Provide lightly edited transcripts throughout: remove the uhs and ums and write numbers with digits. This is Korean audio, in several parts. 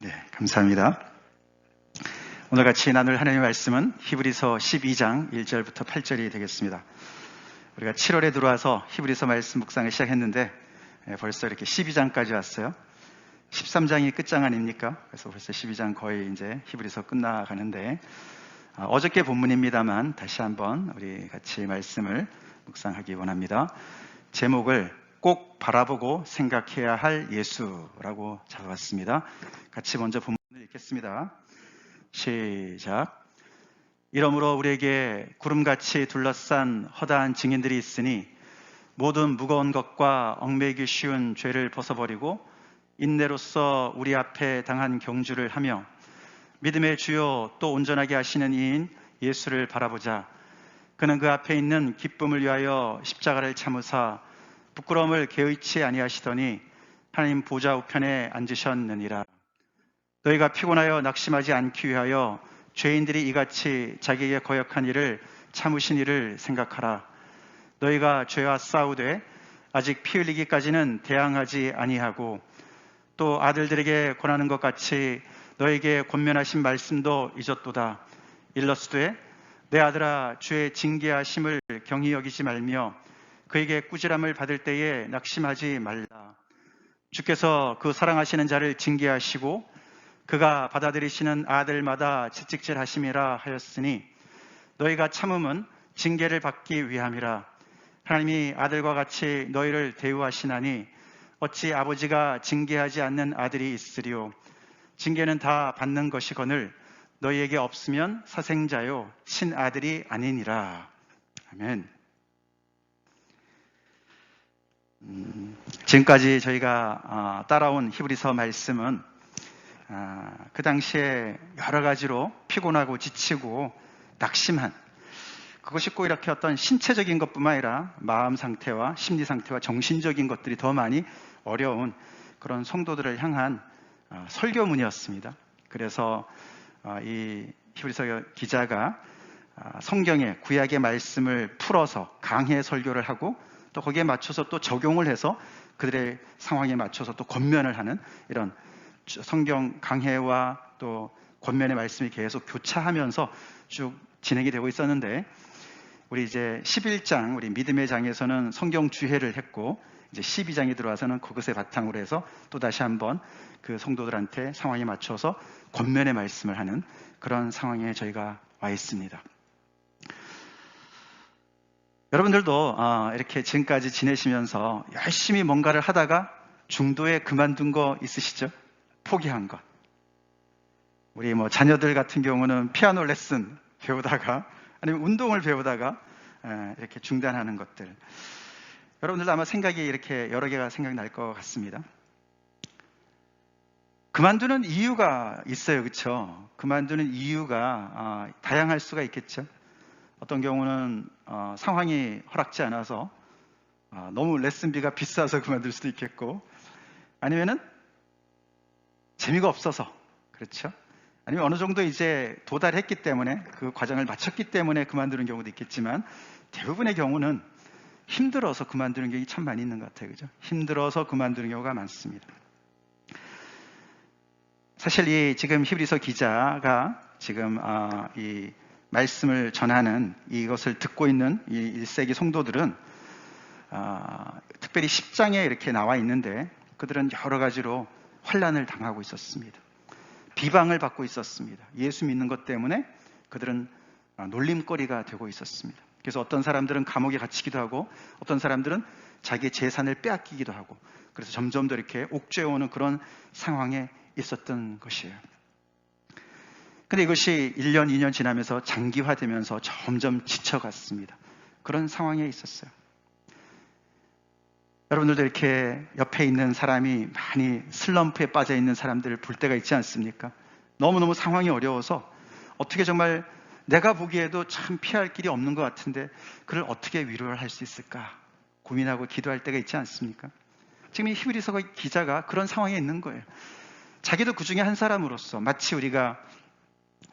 네, 감사합니다. 오늘 같이 나눌 하나님의 말씀은 히브리서 12장 1절부터 8절이 되겠습니다. 우리가 7월에 들어와서 히브리서 말씀 묵상을 시작했는데 벌써 이렇게 12장까지 왔어요. 13장이 끝장 아닙니까? 그래서 벌써 12장 거의 이제 히브리서 끝나가는데 어저께 본문입니다만 다시 한번 우리 같이 말씀을 묵상하기 원합니다. 제목을 꼭 바라보고 생각해야 할 예수라고 잡아봤습니다. 같이 먼저 본문을 읽겠습니다. 시작. 이러므로 우리에게 구름같이 둘러싼 허다한 증인들이 있으니 모든 무거운 것과 얽매이기 쉬운 죄를 벗어버리고 인내로써 우리 앞에 당한 경주를 하며 믿음의 주요 또 온전하게 하시는 이인 예수를 바라보자. 그는 그 앞에 있는 기쁨을 위하여 십자가를 참으사 부끄러움을 개의치 아니하시더니 하나님 보좌 우편에 앉으셨느니라. 너희가 피곤하여 낙심하지 않기 위하여 죄인들이 이같이 자기에게 거역한 일을 참으신 일을 생각하라. 너희가 죄와 싸우되 아직 피 흘리기까지는 대항하지 아니하고 또 아들들에게 권하는 것 같이 너에게 권면하신 말씀도 잊었도다. 일러스되 내 아들아 주의 징계하심을 경히 여기지 말며 그에게 꾸지람을 받을 때에 낙심하지 말라. 주께서 그 사랑하시는 자를 징계하시고 그가 받아들이시는 아들마다 채찍질하심이라 하였으니 너희가 참음은 징계를 받기 위함이라. 하나님이 아들과 같이 너희를 대우하시나니 어찌 아버지가 징계하지 않는 아들이 있으리요. 징계는 다 받는 것이거늘 너희에게 없으면 사생자요 친아들이 아니니라. 아멘. 지금까지 저희가 따라온 히브리서 말씀은 그 당시에 여러 가지로 피곤하고 지치고 낙심한, 그것이 꼭 이렇게 어떤 신체적인 것뿐만 아니라 마음 상태와 심리 상태와 정신적인 것들이 더 많이 어려운 그런 성도들을 향한 설교문이었습니다. 그래서 이 히브리서 기자가 성경의 구약의 말씀을 풀어서 강해 설교를 하고 또 거기에 맞춰서 또 적용을 해서 그들의 상황에 맞춰서 또 권면을 하는 이런 성경 강해와 또 권면의 말씀이 계속 교차하면서 쭉 진행이 되고 있었는데, 우리 이제 11장 우리 믿음의 장에서는 성경 주해를 했고 이제 12장이 들어와서는 그것에 바탕으로 해서 또 다시 한번 그 성도들한테 상황에 맞춰서 권면의 말씀을 하는 그런 상황에 저희가 와 있습니다. 여러분들도 이렇게 지금까지 지내시면서 열심히 뭔가를 하다가 중도에 그만둔 거 있으시죠? 포기한 것. 우리 자녀들 같은 경우는 피아노 레슨 배우다가 아니면 운동을 배우다가 이렇게 중단하는 것들. 여러분들도 아마 생각이 이렇게 여러 개가 생각날 것 같습니다. 그만두는 이유가 있어요, 그렇죠? 그만두는 이유가 다양할 수가 있겠죠. 어떤 경우는 상황이 허락지 않아서 너무 레슨비가 비싸서 그만둘 수도 있겠고, 아니면은 재미가 없어서, 그렇죠? 아니면 어느 정도 이제 도달했기 때문에 그 과정을 마쳤기 때문에 그만두는 경우도 있겠지만, 대부분의 경우는 힘들어서 그만두는 경우가 참 많이 있는 것 같아요, 그죠? 힘들어서 그만두는 경우가 많습니다. 사실 이 지금 히브리서 기자가 지금 이 말씀을 전하는 이것을 듣고 있는 이 1세기 성도들은 특별히 10장에 이렇게 나와 있는데 그들은 여러 가지로 환난을 당하고 있었습니다. 비방을 받고 있었습니다. 예수 믿는 것 때문에 그들은 놀림거리가 되고 있었습니다. 그래서 어떤 사람들은 감옥에 갇히기도 하고 어떤 사람들은 자기의 재산을 빼앗기기도 하고, 그래서 점점 더 이렇게 옥죄어오는 그런 상황에 있었던 것이에요. 근데 이것이 1년, 2년 지나면서 장기화되면서 점점 지쳐갔습니다. 그런 상황에 있었어요. 여러분들도 이렇게 옆에 있는 사람이 많이 슬럼프에 빠져 있는 사람들을 볼 때가 있지 않습니까? 너무너무 상황이 어려워서 어떻게 정말 내가 보기에도 참 피할 길이 없는 것 같은데 그를 어떻게 위로를 할 수 있을까 고민하고 기도할 때가 있지 않습니까? 지금 이 히브리서 기자가 그런 상황에 있는 거예요. 자기도 그 중에 한 사람으로서 마치 우리가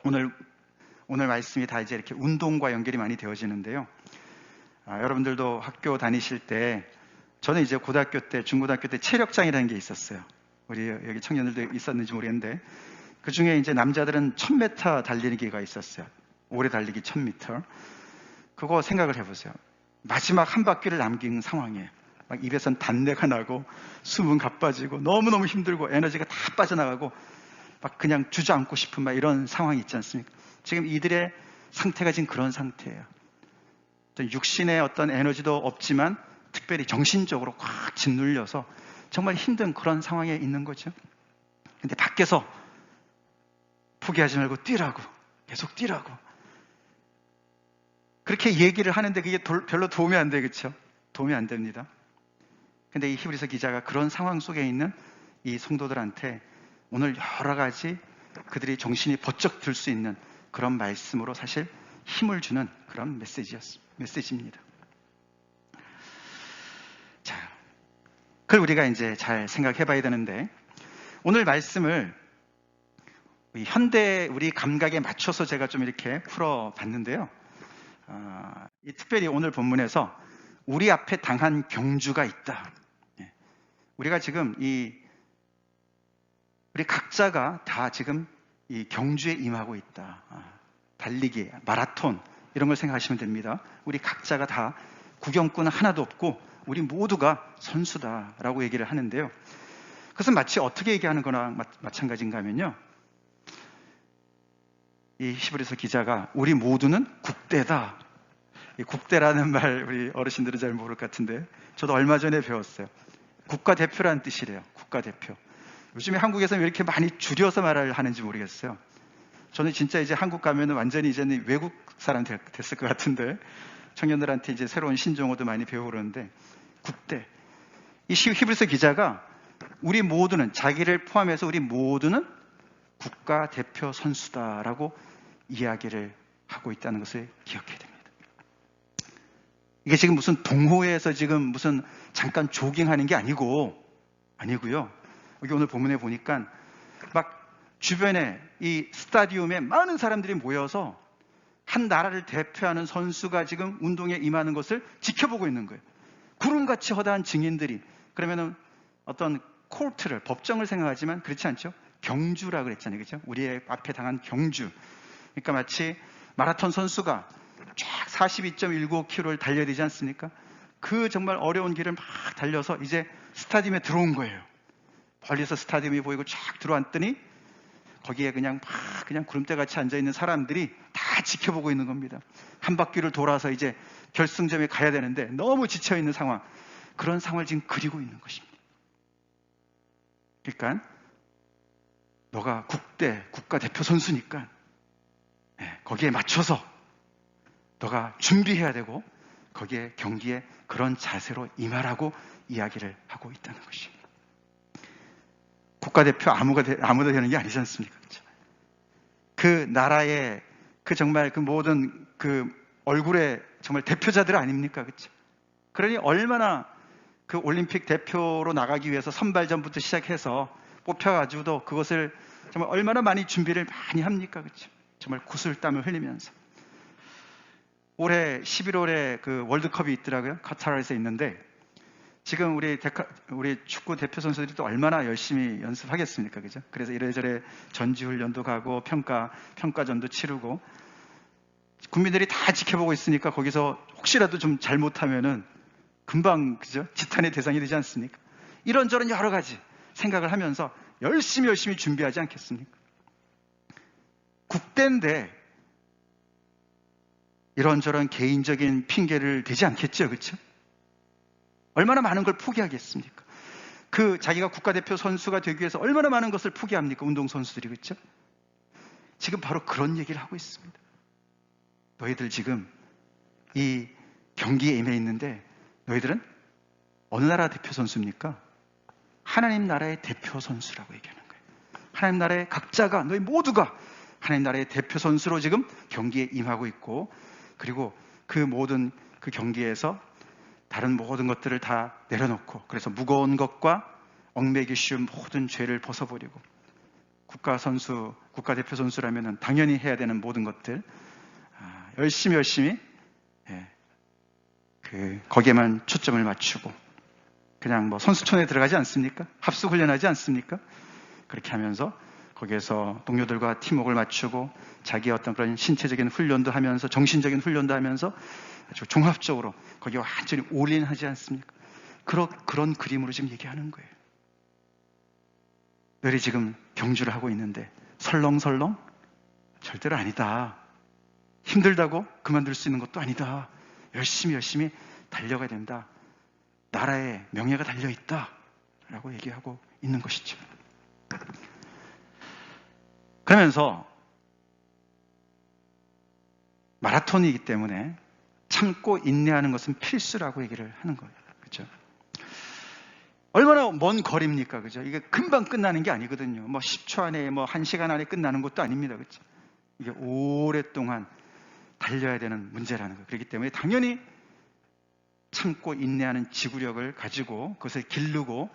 오늘 말씀이 다 이제 이렇게 운동과 연결이 많이 되어지는데요. 여러분들도 학교 다니실 때, 저는 이제 고등학교 때, 중고등학교 때 체력장이라는 게 있었어요. 우리 여기 청년들도 있었는지 모르겠는데 그 중에 이제 남자들은 1000m 달리기가 있었어요. 오래 달리기 1000m. 그거 생각을 해보세요. 마지막 한 바퀴를 남긴 상황이에요. 막 입에선 단내가 나고 숨은 가빠지고 너무너무 힘들고 에너지가 다 빠져나가고 막 그냥 주저앉고 싶은 막 이런 상황이 있지 않습니까? 지금 이들의 상태가 지금 그런 상태예요. 어떤 육신의 어떤 에너지도 없지만 특별히 정신적으로 꽉 짓눌려서 정말 힘든 그런 상황에 있는 거죠. 근데 밖에서 포기하지 말고 뛰라고, 계속 뛰라고 그렇게 얘기를 하는데 그게 별로 도움이 안 되겠죠? 도움이 안 됩니다. 근데 이 히브리서 기자가 그런 상황 속에 있는 이 성도들한테 오늘 여러 가지 그들이 정신이 번쩍 들 수 있는 그런 말씀으로 사실 힘을 주는 그런 메시지입니다. 자, 그걸 우리가 이제 잘 생각해 봐야 되는데 오늘 말씀을 현대 우리 감각에 맞춰서 제가 좀 이렇게 풀어 봤는데요. 특별히 오늘 본문에서 우리 앞에 당한 경주가 있다. 우리가 지금 우리 각자가 다 지금 이 경주에 임하고 있다. 달리기, 마라톤 이런 걸 생각하시면 됩니다. 우리 각자가 다 구경꾼은 하나도 없고 우리 모두가 선수다라고 얘기를 하는데요. 그것은 마치 어떻게 얘기하는 거나 마찬가지인가 하면요. 이 히브리서 기자가 우리 모두는 국대다. 이 국대라는 말 우리 어르신들은 잘 모를 것 같은데 저도 얼마 전에 배웠어요. 국가대표라는 뜻이래요. 국가대표. 요즘에 한국에서는 왜 이렇게 많이 줄여서 말을 하는지 모르겠어요. 저는 진짜 이제 한국 가면 완전히 이제는 외국 사람 됐을 것 같은데 청년들한테 이제 새로운 신종어도 많이 배우고 그러는데 국대. 이 히브리서 기자가 우리 모두는 자기를 포함해서 우리 모두는 국가대표 선수다라고 이야기를 하고 있다는 것을 기억해야 됩니다. 이게 지금 무슨 동호회에서 지금 무슨 잠깐 조깅하는 게 아니고요. 여기 오늘 본문에 보니까 막 주변에 이 스타디움에 많은 사람들이 모여서 한 나라를 대표하는 선수가 지금 운동에 임하는 것을 지켜보고 있는 거예요. 구름같이 허다한 증인들이 그러면은 어떤 코트를 법정을 생각하지만 그렇지 않죠? 경주라 그랬잖아요. 그죠? 우리의 앞에 당한 경주. 그러니까 마치 마라톤 선수가 쫙 42.195km를 달려야 되지 않습니까? 그 정말 어려운 길을 막 달려서 이제 스타디움에 들어온 거예요. 멀리서 스타디움이 보이고 쫙 들어왔더니 거기에 그냥 구름대같이 앉아있는 사람들이 다 지켜보고 있는 겁니다. 한 바퀴를 돌아서 이제 결승점에 가야 되는데 너무 지쳐있는 상황. 그런 상황을 지금 그리고 있는 것입니다. 그러니까 너가 국가대표 선수니까 거기에 맞춰서 너가 준비해야 되고 거기에 경기에 그런 자세로 임하라고 이야기를 하고 있다는 것입니다. 국가대표 아무도 되는 게 아니지 않습니까? 그렇죠? 그 나라의 정말 그 모든 그 얼굴의 정말 대표자들 아닙니까? 그렇죠? 그러니 얼마나 그 올림픽 대표로 나가기 위해서 선발전부터 시작해서 뽑혀가지고도 그것을 정말 얼마나 많이 준비를 많이 합니까? 그렇죠? 정말 구슬땀을 흘리면서. 올해 11월에 그 월드컵이 있더라고요. 카타르에서 있는데 지금 우리 축구 대표 선수들이 또 얼마나 열심히 연습하겠습니까? 그죠? 그래서 이래저래 전지훈련도 가고 평가전도 치르고 국민들이 다 지켜보고 있으니까 거기서 혹시라도 좀 잘못하면은 금방 그죠? 지탄의 대상이 되지 않습니까? 이런저런 여러 가지 생각을 하면서 열심히 준비하지 않겠습니까? 국대인데 이런저런 개인적인 핑계를 대지 않겠죠, 그렇죠? 얼마나 많은 걸 포기하겠습니까? 자기가 국가대표 선수가 되기 위해서 얼마나 많은 것을 포기합니까? 운동선수들이, 그렇죠? 지금 바로 그런 얘기를 하고 있습니다. 너희들 지금 이 경기에 임해 있는데 너희들은 어느 나라 대표 선수입니까? 하나님 나라의 대표 선수라고 얘기하는 거예요. 하나님 나라의 각자가 너희 모두가 하나님 나라의 대표 선수로 지금 경기에 임하고 있고 그리고 그 모든 그 경기에서 다른 모든 것들을 다 내려놓고 그래서 무거운 것과 얽매기 쉬운 모든 죄를 벗어버리고 국가대표 선수라면 당연히 해야 되는 모든 것들 열심히 거기에만 초점을 맞추고 그냥 뭐 선수촌에 들어가지 않습니까? 합숙 훈련하지 않습니까? 그렇게 하면서 거기에서 동료들과 팀워크를 맞추고 자기의 어떤 그런 신체적인 훈련도 하면서 정신적인 훈련도 하면서 아주 종합적으로 거기에 완전히 올인하지 않습니까? 그런 그림으로 지금 얘기하는 거예요. 너희 지금 경주를 하고 있는데 설렁설렁? 절대로 아니다. 힘들다고 그만둘 수 있는 것도 아니다. 열심히 달려가야 된다. 나라의 명예가 달려있다. 라고 얘기하고 있는 것이죠. 그러면서 마라톤이기 때문에 참고 인내하는 것은 필수라고 얘기를 하는 거예요. 그렇죠? 얼마나 먼 거리입니까? 그죠? 이게 금방 끝나는 게 아니거든요. 뭐 10초 안에, 뭐 1시간 안에 끝나는 것도 아닙니다. 그렇죠? 이게 오랫동안 달려야 되는 문제라는 거예요. 그렇기 때문에 당연히 참고 인내하는 지구력을 가지고 그것을 기르고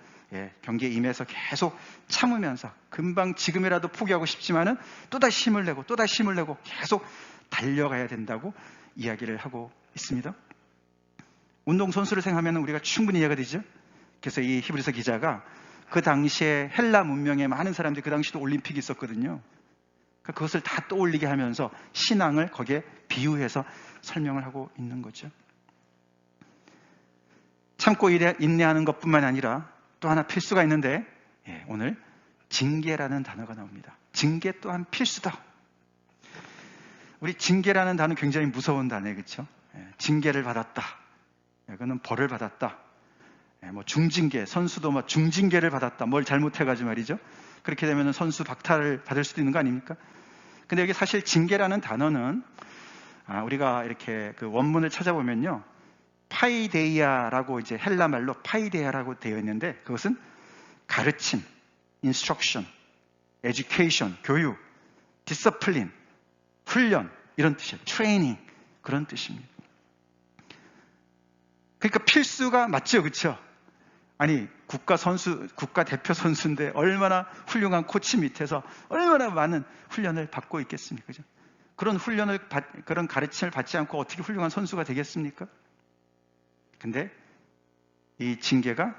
경기에 임해서 계속 참으면서 금방 지금이라도 포기하고 싶지만은 또다시 힘을 내고 계속 달려가야 된다고 이야기를 하고 있습니다. 운동선수를 생각하면 우리가 충분히 이해가 되죠. 그래서 이 히브리서 기자가 그 당시에 헬라 문명의 많은 사람들이 그 당시도 올림픽이 있었거든요. 그러니까 그것을 다 떠올리게 하면서 신앙을 거기에 비유해서 설명을 하고 있는 거죠. 참고 인내하는 것뿐만 아니라 또 하나 필수가 있는데 오늘 징계라는 단어가 나옵니다. 징계 또한 필수다. 우리 징계라는 단어 굉장히 무서운 단어예요. 그렇죠? 징계를 받았다. 그거는 벌을 받았다. 뭐 중징계, 선수도 뭐 중징계를 받았다. 뭘 잘못해가지고 말이죠. 그렇게 되면 선수 박탈을 받을 수도 있는 거 아닙니까? 근데 여기 사실 징계라는 단어는 우리가 이렇게 그 원문을 찾아보면요. 파이데이아라고 이제 헬라 말로 파이데이아라고 되어 있는데 그것은 가르침, instruction, education, 교육, discipline, 훈련 이런 뜻이에요. 트레이닝 그런 뜻입니다. 그러니까 필수가 맞죠, 그렇죠? 아니 국가 대표 선수인데 얼마나 훌륭한 코치 밑에서 얼마나 많은 훈련을 받고 있겠습니까, 그죠? 그런 그런 가르침을 받지 않고 어떻게 훌륭한 선수가 되겠습니까? 근데 이 징계가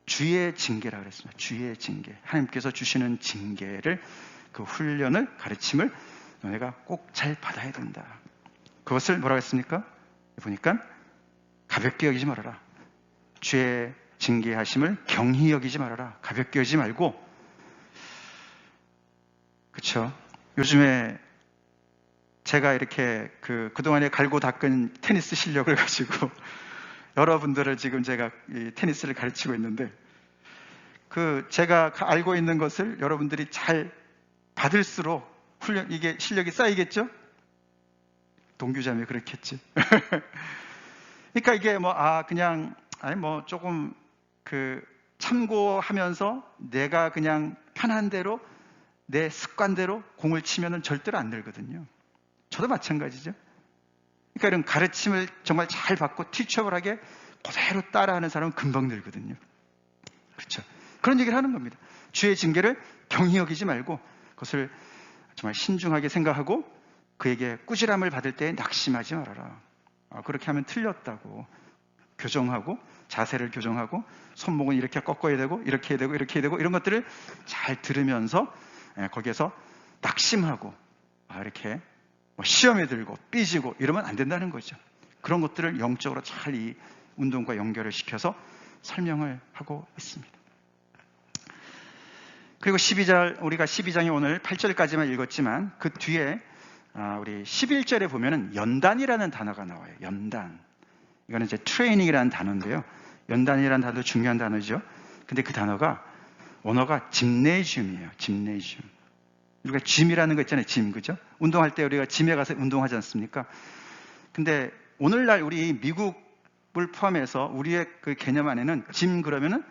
주의 징계라 그랬습니다. 주의 징계. 하나님께서 주시는 징계를 그 훈련을 가르침을 너네가 꼭 잘 받아야 된다. 그것을 뭐라고 했습니까? 보니까 가볍게 여기지 말아라. 주의 징계하심을 경히 여기지 말아라. 가볍게 여기지 말고. 그렇죠? 요즘에 제가 이렇게 그동안에 갈고 닦은 테니스 실력을 가지고 여러분들을 지금 제가 이 테니스를 가르치고 있는데 제가 알고 있는 것을 여러분들이 잘 받을수록 이게 실력이 쌓이겠죠? 동규자매 그렇겠지. 그러니까 이게 조금 참고하면서 내가 그냥 편한 대로 내 습관대로 공을 치면은 절대로 안 늘거든요. 저도 마찬가지죠. 그러니까 이런 가르침을 정말 잘 받고 티처블하게 그대로 따라하는 사람은 금방 늘거든요. 그렇죠? 그런 얘기를 하는 겁니다. 주의 징계를 경히 여기지 말고 그것을 정말 신중하게 생각하고 그에게 꾸지람을 받을 때 낙심하지 말아라. 그렇게 하면 틀렸다고 교정하고 자세를 교정하고 손목은 이렇게 꺾어야 되고 이렇게 해야 되고 이렇게 해야 되고 이런 것들을 잘 들으면서 거기에서 낙심하고 이렇게 시험에 들고 삐지고 이러면 안 된다는 거죠. 그런 것들을 영적으로 잘 이 운동과 연결을 시켜서 설명을 하고 있습니다. 그리고 우리가 12장에 오늘 8절까지만 읽었지만 그 뒤에 우리 11절에 보면은 연단이라는 단어가 나와요. 연단. 이거는 이제 트레이닝이라는 단어인데요. 연단이라는 단어도 중요한 단어죠. 근데 그 단어가 언어가 짐네지움이에요. 짐네지움. 우리가 짐이라는 거 있잖아요. 짐, 그죠? 운동할 때 우리가 짐에 가서 운동하지 않습니까? 근데 오늘날 우리 미국을 포함해서 우리의 그 개념 안에는 짐 그러면은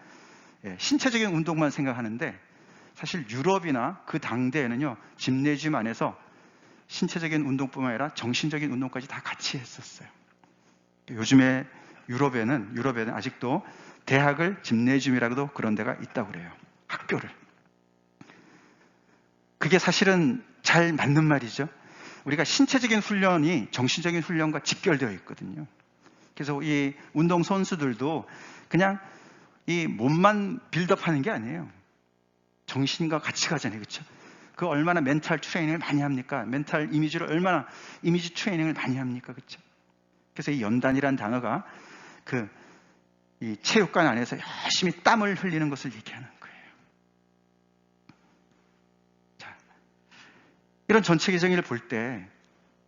신체적인 운동만 생각하는데 사실 유럽이나 그 당대에는요, 짐네지움 안에서 신체적인 운동뿐만 아니라 정신적인 운동까지 다 같이 했었어요. 요즘에 유럽에는 아직도 대학을 짐네지움이라고도 그런 데가 있다고 그래요. 학교를. 그게 사실은 잘 맞는 말이죠. 우리가 신체적인 훈련이 정신적인 훈련과 직결되어 있거든요. 그래서 이 운동 선수들도 그냥 이 몸만 빌드업하는 게 아니에요. 정신과 같이 가잖아요, 그렇죠? 그 얼마나 멘탈 트레이닝을 많이 합니까? 멘탈 이미지를 얼마나 이미지 트레이닝을 많이 합니까, 그렇죠? 그래서 이 연단이라는 단어가 이 체육관 안에서 열심히 땀을 흘리는 것을 얘기하는 거예요. 자, 이런 전체적인 정의를 볼 때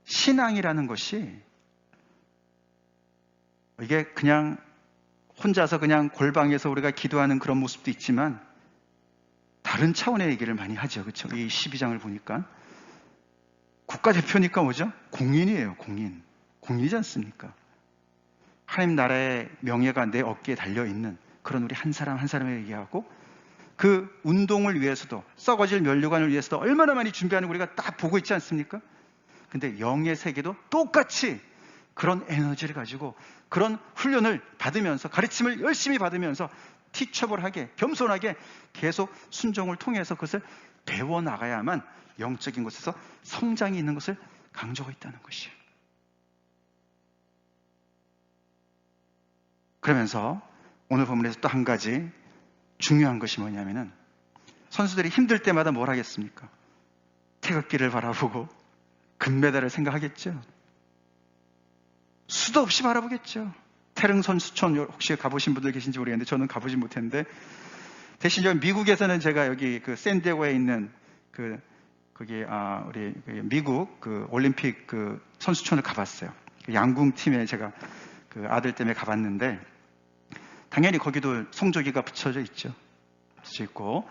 신앙이라는 것이 이게 그냥 혼자서 그냥 골방에서 우리가 기도하는 그런 모습도 있지만 다른 차원의 얘기를 많이 하죠. 그렇죠? 이 12장을 보니까 국가대표니까 뭐죠? 공인이에요. 공인이지 않습니까? 하나님 나라의 명예가 내 어깨에 달려있는 그런 우리 한 사람 한 사람을 얘기하고 그 운동을 위해서도 썩어질 면류관을 위해서도 얼마나 많이 준비하는 우리가 딱 보고 있지 않습니까? 근데 영의 세계도 똑같이 그런 에너지를 가지고 그런 훈련을 받으면서 가르침을 열심히 받으면서 티처블하게 겸손하게 계속 순종을 통해서 그것을 배워나가야만 영적인 곳에서 성장이 있는 것을 강조하고 있다는 것이에요. 그러면서 오늘 본문에서 또 한 가지 중요한 것이 뭐냐면은 선수들이 힘들 때마다 뭘 하겠습니까? 태극기를 바라보고 금메달을 생각하겠죠. 수도 없이 바라보겠죠. 태릉 선수촌 혹시 가보신 분들 계신지 모르겠는데 저는 가보진 못했는데 대신 여기 미국에서는 제가 여기 그 샌디에고에 있는 우리 미국 그 올림픽 그 선수촌을 가봤어요. 그 양궁 팀에 제가 그 아들 때문에 가봤는데 당연히 거기도 성조기가 붙여져 있죠. 붙여져 있고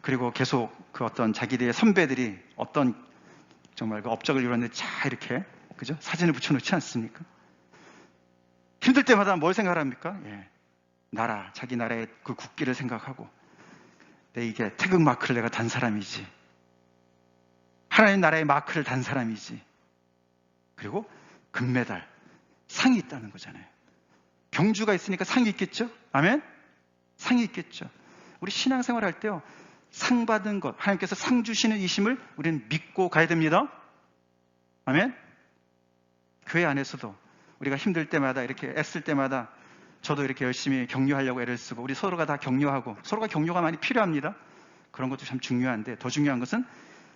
그리고 계속 그 어떤 자기들의 선배들이 어떤 정말 그 업적을 이뤘는데 자 이렇게 그죠? 사진을 붙여놓지 않습니까? 힘들 때마다 뭘 생각합니까? 예. 자기 나라의 그 국기를 생각하고 이게 태극 마크를 내가 단 사람이지. 하나님 나라의 마크를 단 사람이지. 그리고 금메달, 상이 있다는 거잖아요. 경주가 있으니까 상이 있겠죠? 아멘? 상이 있겠죠. 우리 신앙생활 할 때요. 상 받은 것, 하나님께서 상 주시는 이심을 우리는 믿고 가야 됩니다. 아멘? 교회 안에서도 우리가 힘들 때마다 이렇게 애쓸 때마다 저도 이렇게 열심히 격려하려고 애를 쓰고 우리 서로가 다 격려하고 서로가 격려가 많이 필요합니다. 그런 것도 참 중요한데 더 중요한 것은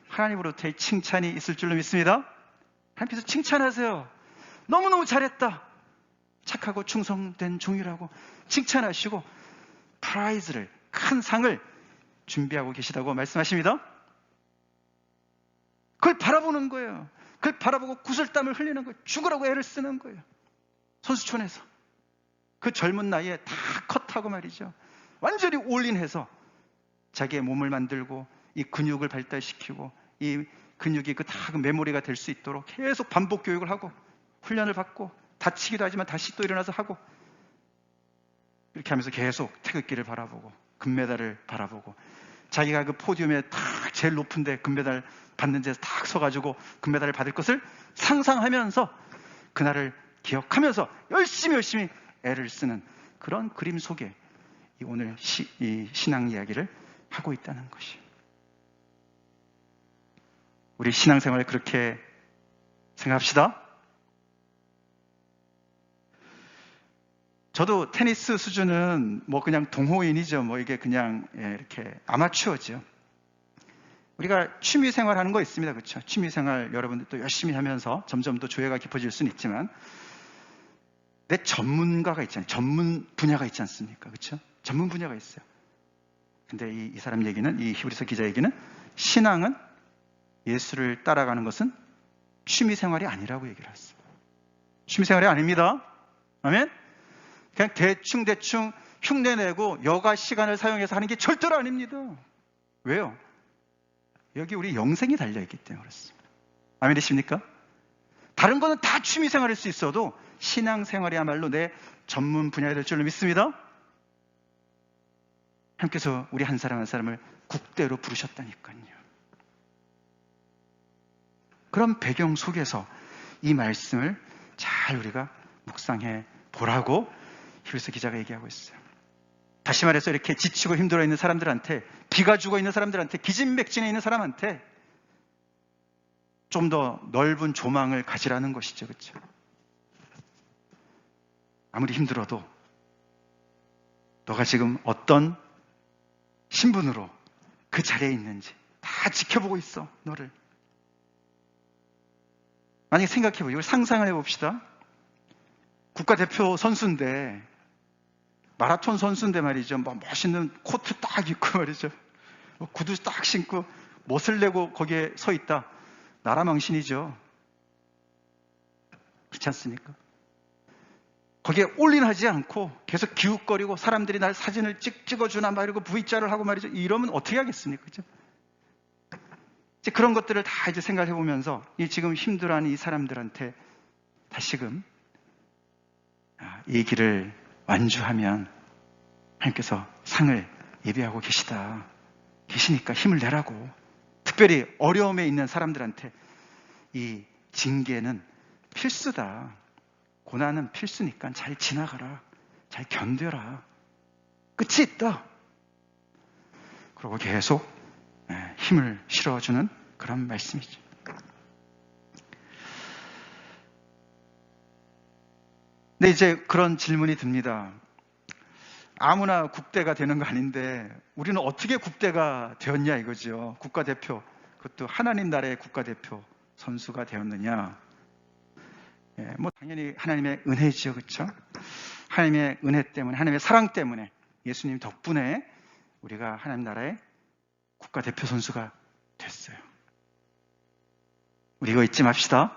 하나님으로부터의 칭찬이 있을 줄로 믿습니다. 하나님께서 칭찬하세요. 너무너무 잘했다. 착하고 충성된 종이라고 칭찬하시고 프라이즈를 큰 상을 준비하고 계시다고 말씀하십니다. 그걸 바라보는 거예요. 그걸 바라보고 구슬땀을 흘리는 거예요. 죽으라고 애를 쓰는 거예요. 선수촌에서 그 젊은 나이에 다 컷하고 말이죠. 완전히 올인해서 자기의 몸을 만들고 이 근육을 발달시키고 이 근육이 그 메모리가 될 수 있도록 계속 반복 교육을 하고 훈련을 받고 다치기도 하지만 다시 또 일어나서 하고 이렇게 하면서 계속 태극기를 바라보고 금메달을 바라보고 자기가 그 포디움에 다 제일 높은데 금메달 받는 데서 딱 서가지고 금메달을 받을 것을 상상하면서 그날을 기억하면서 열심히 애를 쓰는 그런 그림 속에 오늘 이 신앙 이야기를 하고 있다는 것이. 우리 신앙생활을 그렇게 생각합시다. 저도 테니스 수준은 뭐 그냥 동호인이죠. 뭐 이게 그냥 이렇게 아마추어죠. 우리가 취미생활 하는 거 있습니다. 그렇죠? 취미생활 여러분들 또 열심히 하면서 점점 더 조예가 깊어질 수는 있지만 내 전문가가 있잖아요. 전문 분야가 있지 않습니까? 그렇죠? 전문 분야가 있어요. 근데 이 사람 얘기는, 이 히브리서 기자 얘기는 신앙은 예수를 따라가는 것은 취미생활이 아니라고 얘기를 했어요. 취미생활이 아닙니다. 아멘? 그냥 대충 흉내내고 여가 시간을 사용해서 하는 게 절대로 아닙니다. 왜요? 여기 우리 영생이 달려있기 때문에 그렇습니다. 아멘이십니까? 다른 거는 다 취미생활일 수 있어도 신앙생활이야말로 내 전문 분야가 될 줄로 믿습니다. 하나님께서 우리 한 사람 한 사람을 국대로 부르셨다니까요. 그런 배경 속에서 이 말씀을 잘 우리가 묵상해 보라고 히브리서 기자가 얘기하고 있어요. 다시 말해서 이렇게 지치고 힘들어 있는 사람들한테, 기가 죽어 있는 사람들한테, 기진맥진해 있는 사람한테 좀 더 넓은 조망을 가지라는 것이죠. 그렇죠? 아무리 힘들어도 너가 지금 어떤 신분으로 그 자리에 있는지 다 지켜보고 있어, 너를. 만약에 생각해보죠. 상상을 해봅시다. 국가대표 선수인데, 마라톤 선수인데 말이죠. 막 멋있는 코트 딱 입고 말이죠. 구두 딱 신고 멋을 내고 거기에 서 있다. 나라 망신이죠. 그렇지 않습니까? 거기에 올인하지 않고 계속 기웃거리고 사람들이 날 사진을 찍어주나 말고 V자를 하고 말이죠. 이러면 어떻게 하겠습니까? 그죠? 이제 그런 것들을 다 이제 생각해 보면서 이 지금 힘들어하는 이 사람들한테 다시금 이 길을 완주하면 하나님께서 상을 예비하고 계시니까 힘을 내라고. 특별히 어려움에 있는 사람들한테 이 징계는 필수다. 고난은 필수니까 잘 지나가라. 잘 견뎌라. 끝이 있다. 그리고 계속 힘을 실어주는 그런 말씀이죠. 근데 이제 그런 질문이 듭니다. 아무나 국대가 되는 거 아닌데 우리는 어떻게 국대가 되었냐 이거죠. 국가대표, 그것도 하나님 나라의 국가대표 선수가 되었느냐. 뭐 당연히 하나님의 은혜죠, 그렇죠? 하나님의 은혜 때문에, 하나님의 사랑 때문에, 예수님 덕분에 우리가 하나님 나라의 국가대표 선수가 됐어요. 우리 이거 잊지 맙시다.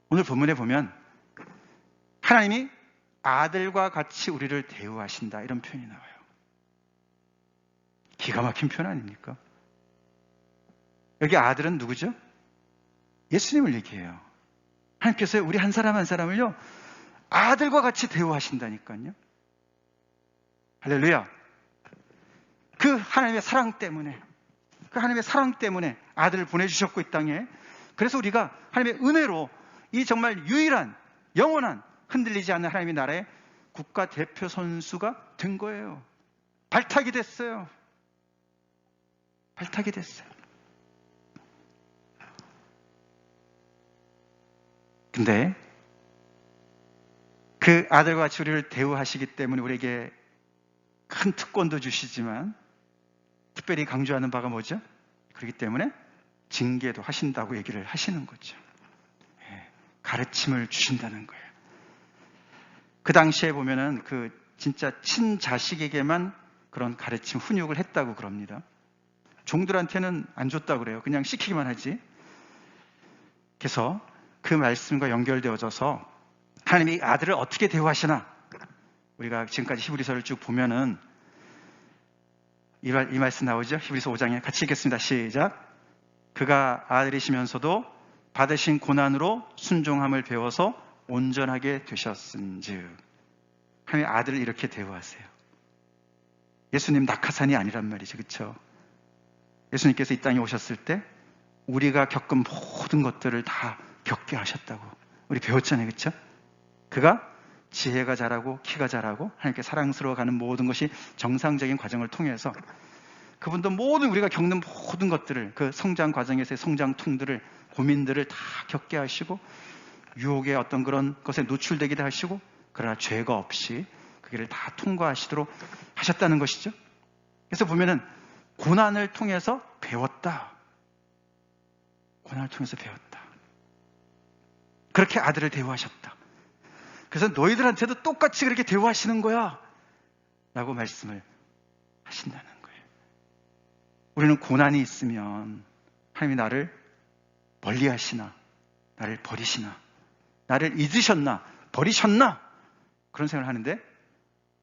오늘 본문에 보면 하나님이 아들과 같이 우리를 대우하신다 이런 표현이 나와요. 기가 막힌 표현 아닙니까? 여기 아들은 누구죠? 예수님을 얘기해요. 하나님께서 우리 한 사람 한 사람을요 아들과 같이 대우하신다니까요. 할렐루야. 그 하나님의 사랑 때문에, 그 하나님의 사랑 때문에 아들을 보내주셨고 이 땅에, 그래서 우리가 하나님의 은혜로 이 정말 유일한 영원한 흔들리지 않는 하나님의 나라의 국가대표 선수가 된 거예요. 발탁이 됐어요. 발탁이 됐어요. 근데 그 아들과 같이 우리를 대우하시기 때문에 우리에게 큰 특권도 주시지만 특별히 강조하는 바가 뭐죠? 그렇기 때문에 징계도 하신다고 얘기를 하시는 거죠. 가르침을 주신다는 거예요. 그 당시에 보면은 그 진짜 친자식에게만 그런 가르침, 훈육을 했다고 그럽니다. 종들한테는 안 줬다고 그래요. 그냥 시키기만 하지. 그래서 그 말씀과 연결되어져서 하나님이 아들을 어떻게 대우하시나, 우리가 지금까지 히브리서를 쭉 보면은 이 말씀 나오죠? 히브리서 5장에 같이 읽겠습니다. 시작. 그가 아들이시면서도 받으신 고난으로 순종함을 배워서 온전하게 되셨은즉. 하나님 아들을 이렇게 대우하세요. 예수님 낙하산이 아니란 말이죠. 그렇죠? 예수님께서 이 땅에 오셨을 때 우리가 겪은 모든 것들을 다 겪게 하셨다고 우리 배웠잖아요. 그렇죠? 그가 지혜가 자라고 키가 자라고 하나님께 사랑스러워가는 모든 것이 정상적인 과정을 통해서 그분도 모든 우리가 겪는 모든 것들을, 그 성장 과정에서의 성장통들을, 고민들을 다 겪게 하시고 유혹의 어떤 그런 것에 노출되기도 하시고, 그러나 죄가 없이 그 길을 다 통과하시도록 하셨다는 것이죠. 그래서 보면은 고난을 통해서 배웠다. 고난을 통해서 배웠다. 그렇게 아들을 대우하셨다. 그래서 너희들한테도 똑같이 그렇게 대우하시는 거야 라고 말씀을 하신다는 거예요. 우리는 고난이 있으면 하나님이 나를 멀리 하시나, 나를 버리시나, 나를 잊으셨나, 버리셨나, 그런 생각을 하는데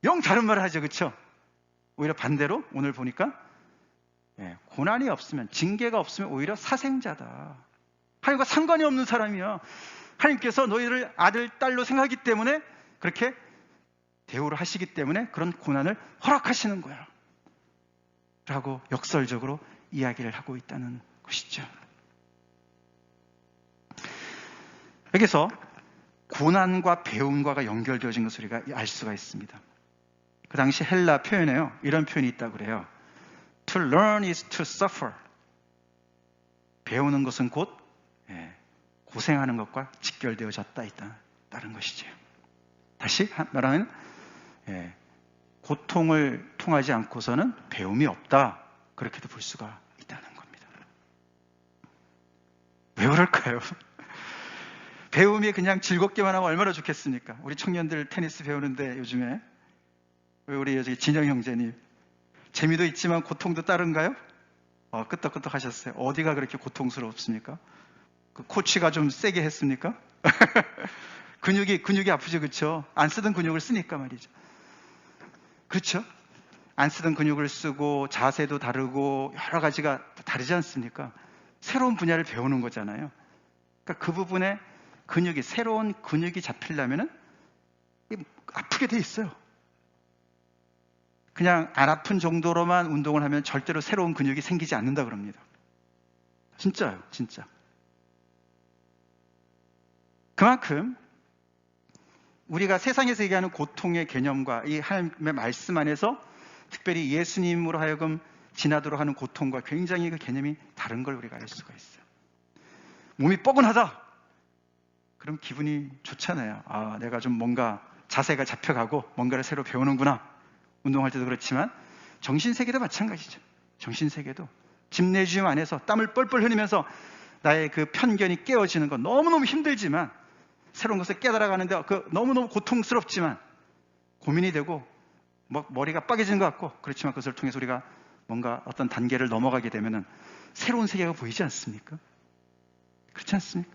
영 다른 말을 하죠. 그렇죠? 오히려 반대로 오늘 보니까 고난이 없으면, 징계가 없으면 오히려 사생자다. 하나님과 상관이 없는 사람이야. 하나님께서 너희를 아들, 딸로 생각하기 때문에 그렇게 대우를 하시기 때문에 그런 고난을 허락하시는 거야 라고 역설적으로 이야기를 하고 있다는 것이죠. 여기서 고난과 배움과가 연결되어진 것을 우리가 알 수가 있습니다. 그 당시 헬라 표현에요, 이런 표현이 있다고 그래요. To learn is to suffer. 배우는 것은 곧 고생하는 것과 직결되어졌다 있다는 것이죠. 다시 말하면 고통을 통하지 않고서는 배움이 없다. 그렇게도 볼 수가 있다는 겁니다. 왜 그럴까요? 배움이 그냥 즐겁게만 하면 얼마나 좋겠습니까? 우리 청년들 테니스 배우는데 요즘에 왜 우리 여기 진영 형제님 재미도 있지만 고통도 따른가요? 끄떡끄떡 하셨어요. 어디가 그렇게 고통스럽습니까? 그 코치가 좀 세게 했습니까? 근육이 아프죠, 그렇죠? 안 쓰던 근육을 쓰니까 말이죠. 그렇죠? 안 쓰던 근육을 쓰고 자세도 다르고 여러 가지가 다르지 않습니까? 새로운 분야를 배우는 거잖아요. 그러니까 그 부분에 새로운 근육이 잡히려면은 아프게 돼 있어요. 그냥 안 아픈 정도로만 운동을 하면 절대로 새로운 근육이 생기지 않는다 그럽니다. 진짜요, 진짜. 그만큼 우리가 세상에서 얘기하는 고통의 개념과 이 하나님의 말씀 안에서 특별히 예수님으로 하여금 지나도록 하는 고통과 굉장히 그 개념이 다른 걸 우리가 알 수가 있어요. 몸이 뻐근하다. 그럼 기분이 좋잖아요. 내가 좀 뭔가 자세가 잡혀가고 뭔가를 새로 배우는구나. 운동할 때도 그렇지만 정신세계도 마찬가지죠. 정신세계도 집내주임 안에서 땀을 뻘뻘 흘리면서 나의 그 편견이 깨어지는 건 너무너무 힘들지만 새로운 것을 깨달아가는데 너무너무 고통스럽지만 고민이 되고 머리가 빠개지는 것 같고 그렇지만 그것을 통해서 우리가 뭔가 어떤 단계를 넘어가게 되면은 새로운 세계가 보이지 않습니까? 그렇지 않습니까?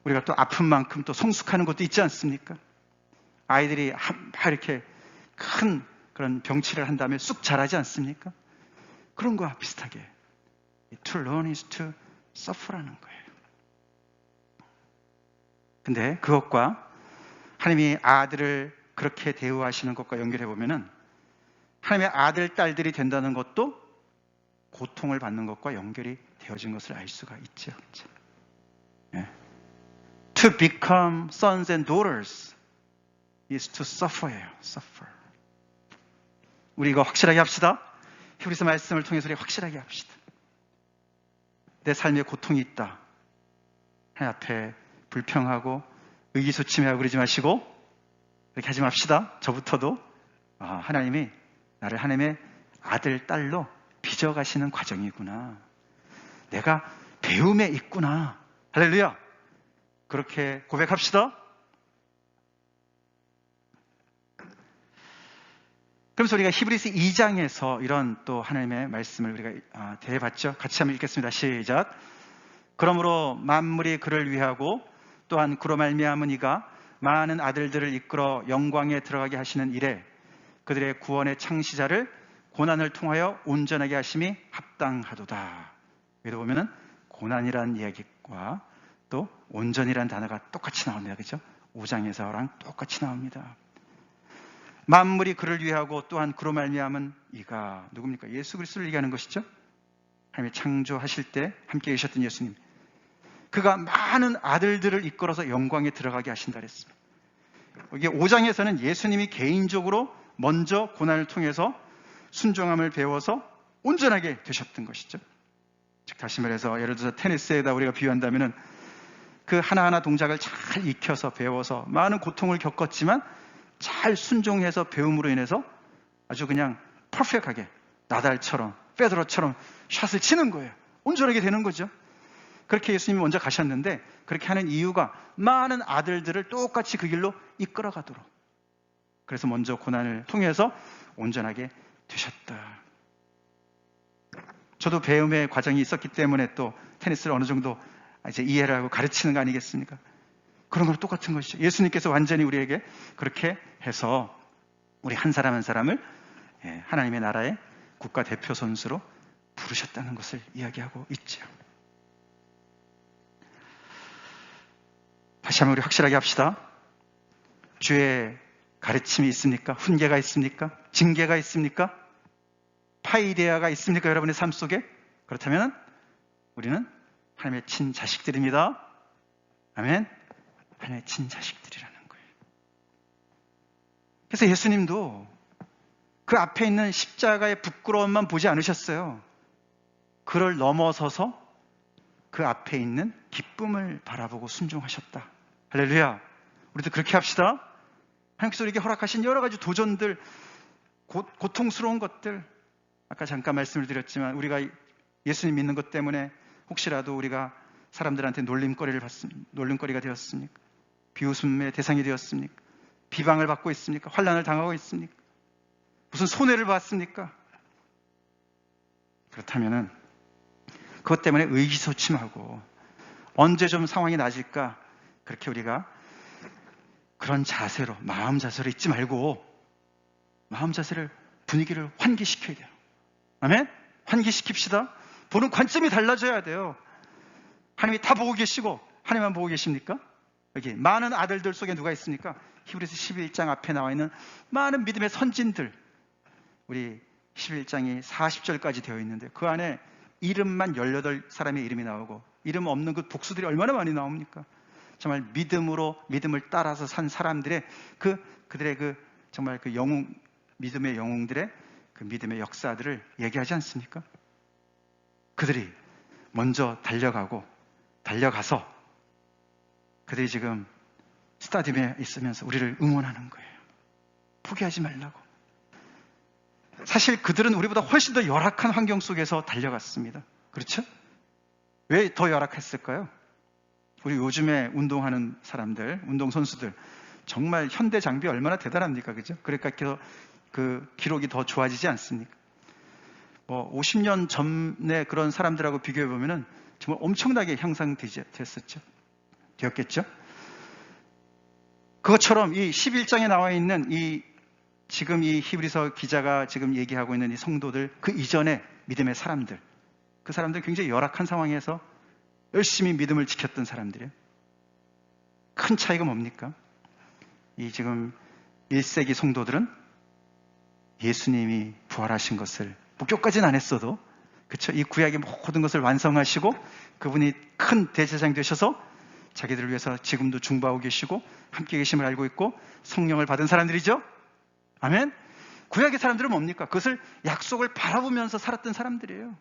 우리가 또 아픈 만큼 또 성숙하는 것도 있지 않습니까? 아이들이 막 이렇게 큰 그런 병치를 한 다음에 쑥 자라지 않습니까? 그런 거와 비슷하게 To learn is to suffer라는 거예요. 근데 그것과 하나님이 아들을 그렇게 대우하시는 것과 연결해 보면은 하나님의 아들, 딸들이 된다는 것도 고통을 받는 것과 연결이 되어진 것을 알 수가 있죠. 네. To become sons and daughters is to suffer예요. suffer. 우리 이거 확실하게 합시다. 히브리서 말씀을 통해서 우리 확실하게 합시다. 내 삶에 고통이 있다. 하나님 앞에 불평하고 의기소침해하고 그러지 마시고 이렇게 하지 맙시다. 저부터도 하나님이 나를 하나님의 아들, 딸로 빚어가시는 과정이구나. 내가 배움에 있구나. 할렐루야. 그렇게 고백합시다. 그러면서 우리가 히브리서 2장에서 이런 또 하나님의 말씀을 우리가 대해봤죠. 같이 한번 읽겠습니다. 시작. 그러므로 만물이 그를 위하고 또한 그로 말미암은 이가 많은 아들들을 이끌어 영광에 들어가게 하시는 일에 그들의 구원의 창시자를 고난을 통하여 온전하게 하심이 합당하도다. 여기도 보면은 고난이라는 이야기와 또 온전이라는 단어가 똑같이 나옵니다. 그렇죠? 5장에서랑 똑같이 나옵니다. 만물이 그를 위하고 또한 그로 말미암은 이가 누굽니까? 예수 그리스도를 얘기하는 것이죠. 하나님이 창조하실 때 함께 계셨던 예수님. 그가 많은 아들들을 이끌어서 영광에 들어가게 하신다 그랬습니다. 여기 5장에서는 예수님이 개인적으로 먼저 고난을 통해서 순종함을 배워서 온전하게 되셨던 것이죠. 즉 다시 말해서 예를 들어서 테니스에다 우리가 비유한다면은 그 하나하나 동작을 잘 익혀서 배워서 많은 고통을 겪었지만 잘 순종해서 배움으로 인해서 아주 그냥 퍼펙트하게 나달처럼 페더러처럼 샷을 치는 거예요. 온전하게 되는 거죠. 그렇게 예수님이 먼저 가셨는데 그렇게 하는 이유가 많은 아들들을 똑같이 그 길로 이끌어가도록. 그래서 먼저 고난을 통해서 온전하게 되셨다. 저도 배움의 과정이 있었기 때문에 또 테니스를 어느 정도 이제 이해를 하고 가르치는 거 아니겠습니까? 그런 걸 똑같은 것이죠. 예수님께서 완전히 우리에게 그렇게 해서 우리 한 사람 한 사람을 하나님의 나라의 국가 대표 선수로 부르셨다는 것을 이야기하고 있죠. 다시 한번 우리 확실하게 합시다. 주의 가르침이 있습니까? 훈계가 있습니까? 징계가 있습니까? 파이데아가 있습니까? 여러분의 삶 속에? 그렇다면 우리는 하나님의 친자식들입니다. 아멘. 하나님의 친자식들이라는 거예요. 그래서 예수님도 그 앞에 있는 십자가의 부끄러움만 보지 않으셨어요. 그를 넘어서서 그 앞에 있는 기쁨을 바라보고 순종하셨다. 할렐루야. 우리도 그렇게 합시다. 하나님께서 우리에게 허락하신 여러 가지 도전들, 고통스러운 것들, 아까 잠깐 말씀을 드렸지만 우리가 예수님 믿는 것 때문에 혹시라도 우리가 사람들한테 놀림거리가 되었습니까? 비웃음의 대상이 되었습니까? 비방을 받고 있습니까? 환난을 당하고 있습니까? 무슨 손해를 봤습니까? 그렇다면은 그것 때문에 의기소침하고 언제 좀 상황이 나아질까, 그렇게 우리가 그런 자세로, 마음 자세로 있지 말고 마음 자세를, 분위기를 환기시켜야 돼요. 아멘? 환기시킵시다. 보는 관점이 달라져야 돼요. 하나님이 다 보고 계시고 하나님만 보고 계십니까? 여기 많은 아들들 속에 누가 있습니까? 히브리서 11장 앞에 나와 있는 많은 믿음의 선진들, 우리 11장이 40절까지 되어 있는데 그 안에 이름만 18사람의 이름이 나오고 이름 없는 그 복수들이 얼마나 많이 나옵니까? 정말 믿음을 따라서 산 사람들의 그들의 정말 그 영웅, 믿음의 영웅들의 그 믿음의 역사들을 얘기하지 않습니까? 그들이 먼저 달려가서 그들이 지금 스타디움에 있으면서 우리를 응원하는 거예요. 포기하지 말라고. 사실 그들은 우리보다 훨씬 더 열악한 환경 속에서 달려갔습니다. 그렇죠? 왜 더 열악했을까요? 우리 요즘에 운동하는 사람들, 운동선수들, 정말 현대 장비 얼마나 대단합니까? 그죠? 그러니까 그 기록이 더 좋아지지 않습니까? 50년 전에 그런 사람들하고 비교해 보면은 정말 엄청나게 되었겠죠? 그것처럼 이 11장에 나와 있는 지금 이 히브리서 기자가 지금 얘기하고 있는 이 성도들, 그 이전에 믿음의 사람들, 그 사람들 굉장히 열악한 상황에서 열심히 믿음을 지켰던 사람들이에요. 큰 차이가 뭡니까? 이 지금 1세기 성도들은 예수님이 부활하신 것을 목격까지는 안 했어도, 그렇죠? 이 구약의 모든 것을 완성하시고 그분이 큰 대제사장 되셔서 자기들을 위해서 지금도 중보하고 계시고 함께 계심을 알고 있고 성령을 받은 사람들이죠. 아멘. 구약의 사람들은 뭡니까? 그것을 약속을 바라보면서 살았던 사람들이에요.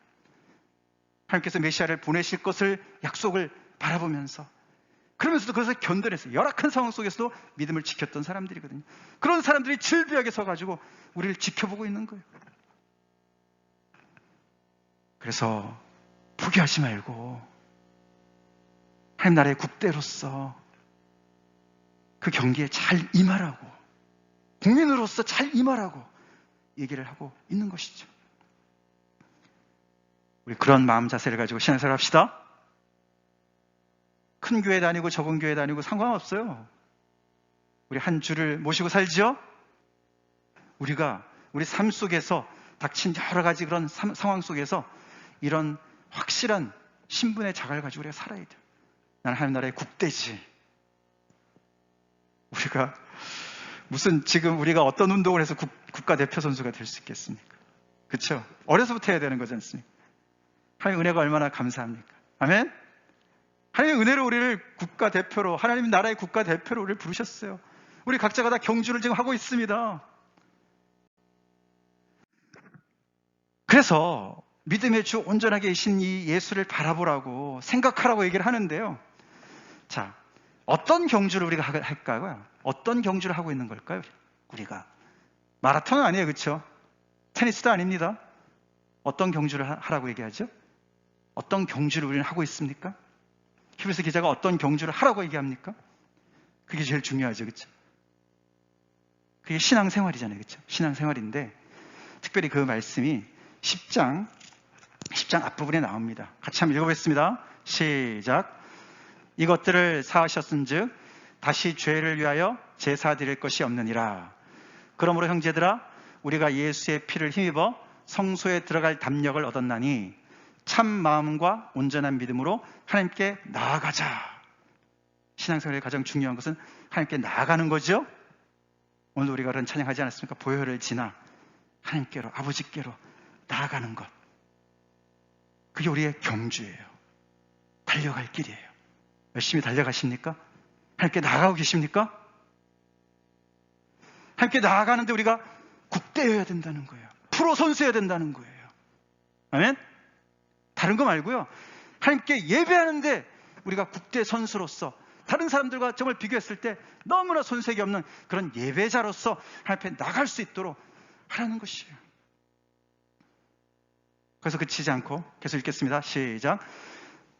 하나님께서 메시아를 보내실 것을 약속을 바라보면서, 그러면서도 그것을 견뎌내서 열악한 상황 속에서도 믿음을 지켰던 사람들이거든요. 그런 사람들이 질비하게 서가지고 우리를 지켜보고 있는 거예요. 그래서 포기하지 말고 하나님 나라의 국대로서 그 경기에 잘 임하라고, 국민으로서 잘 임하라고 얘기를 하고 있는 것이죠. 우리 그런 마음 자세를 가지고 신앙생활 합시다. 큰 교회 다니고 적은 교회 다니고 상관없어요. 우리 한 주를 모시고 살지요? 우리가 우리 삶 속에서 닥친 여러 가지 그런 상황 속에서 이런 확실한 신분의 자갈을 가지고 우리가 살아야 돼요. 나는 하나님 나라의 국대지. 우리가 무슨 지금 우리가 어떤 운동을 해서 국가대표 선수가 될 수 있겠습니까? 그렇죠? 어려서부터 해야 되는 거지 않습니까? 하나님의 은혜가 얼마나 감사합니까? 아멘? 하나님의 은혜로 우리를 국가대표로, 하나님 나라의 국가대표로 우리를 부르셨어요. 우리 각자가 다 경주를 지금 하고 있습니다. 그래서 믿음의 주 온전하게 계신 이 예수를 바라보라고 생각하라고 얘기를 하는데요. 자, 어떤 경주를 우리가 할까요? 어떤 경주를 하고 있는 걸까요? 우리가 마라톤은 아니에요, 그렇죠? 테니스도 아닙니다. 어떤 경주를 하라고 얘기하죠? 어떤 경주를 우리는 하고 있습니까? 히브리서 기자가 어떤 경주를 하라고 얘기합니까? 그게 제일 중요하죠, 그렇죠? 그게 신앙생활이잖아요, 그렇죠? 신앙생활인데 특별히 그 말씀이 10장 앞부분에 나옵니다. 같이 한번 읽어보겠습니다. 시작. 이것들을 사하셨은즉 다시 죄를 위하여 제사 드릴 것이 없느니라. 그러므로 형제들아, 우리가 예수의 피를 힘입어 성소에 들어갈 담력을 얻었나니 참 마음과 온전한 믿음으로 하나님께 나아가자. 신앙생활의 가장 중요한 것은 하나님께 나아가는 거죠. 오늘 우리가 그런 찬양하지 않았습니까? 보혈을 지나 하나님께로, 아버지께로 나아가는 것. 그게 우리의 경주예요. 달려갈 길이에요. 열심히 달려가십니까? 하나님께 나아가고 계십니까? 하나님께 나아가는데 우리가 국대여야 된다는 거예요. 프로 선수여야 된다는 거예요. 아멘? 다른 거 말고요. 하나님께 예배하는데 우리가 국대 선수로서 다른 사람들과 정말 비교했을 때 너무나 손색이 없는 그런 예배자로서 하나님 앞에 나갈 수 있도록 하라는 것이에요. 그래서 그치지 않고 계속 읽겠습니다. 시작.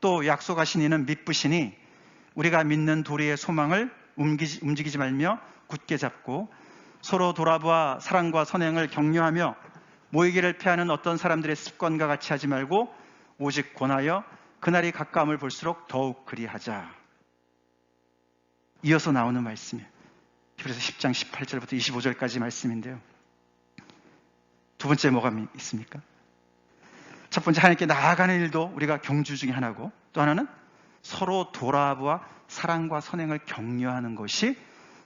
또 약속하신 이는 미쁘시니 우리가 믿는 도리의 소망을 움직이지 말며 굳게 잡고 서로 돌아보아 사랑과 선행을 격려하며 모이기를 피하는 어떤 사람들의 습관과 같이 하지 말고 오직 권하여 그날이 가까움을 볼수록 더욱 그리하자. 이어서 나오는 말씀이에요. 히브리서 10장 18절부터 25절까지 말씀인데요. 두 번째 뭐가 있습니까? 첫 번째, 하나님께 나아가는 일도 우리가 경주 중에 하나고, 또 하나는 서로 돌아보아 사랑과 선행을 격려하는 것이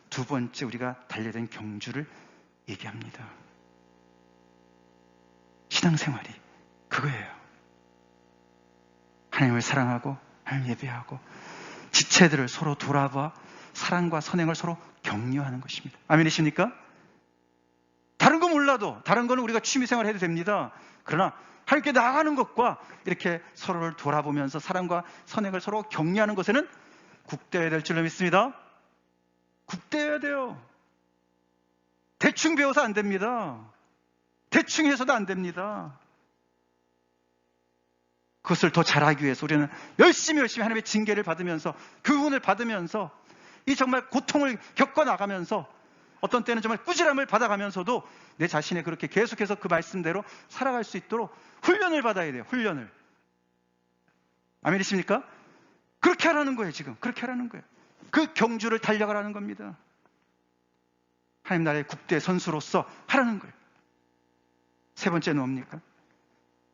두 번째 우리가 달려야 경주를 얘기합니다. 신앙생활이 그거예요. 하나님을 사랑하고 하나님을 예배하고 지체들을 서로 돌아봐 사랑과 선행을 서로 격려하는 것입니다. 아멘이십니까? 다른 거 몰라도, 다른 거는 우리가 취미생활 해도 됩니다. 그러나 하나님께 나아가는 것과 이렇게 서로를 돌아보면서 사랑과 선행을 서로 격려하는 것에는 국대해야 될 줄로 믿습니다. 국대해야 돼요. 대충 배워서 안 됩니다. 대충 해서도 안 됩니다. 그것을 더 잘하기 위해서 우리는 열심히 하나님의 징계를 받으면서, 교훈을 받으면서, 이 정말 고통을 겪어나가면서, 어떤 때는 정말 꾸지람을 받아가면서도 내 자신에 그렇게 계속해서 그 말씀대로 살아갈 수 있도록 훈련을 받아야 돼요. 훈련을. 아멘이십니까? 그렇게 하라는 거예요. 지금 그렇게 하라는 거예요. 그 경주를 달려가라는 겁니다. 하나님 나라의 국대 선수로서 하라는 거예요. 세 번째는 뭡니까?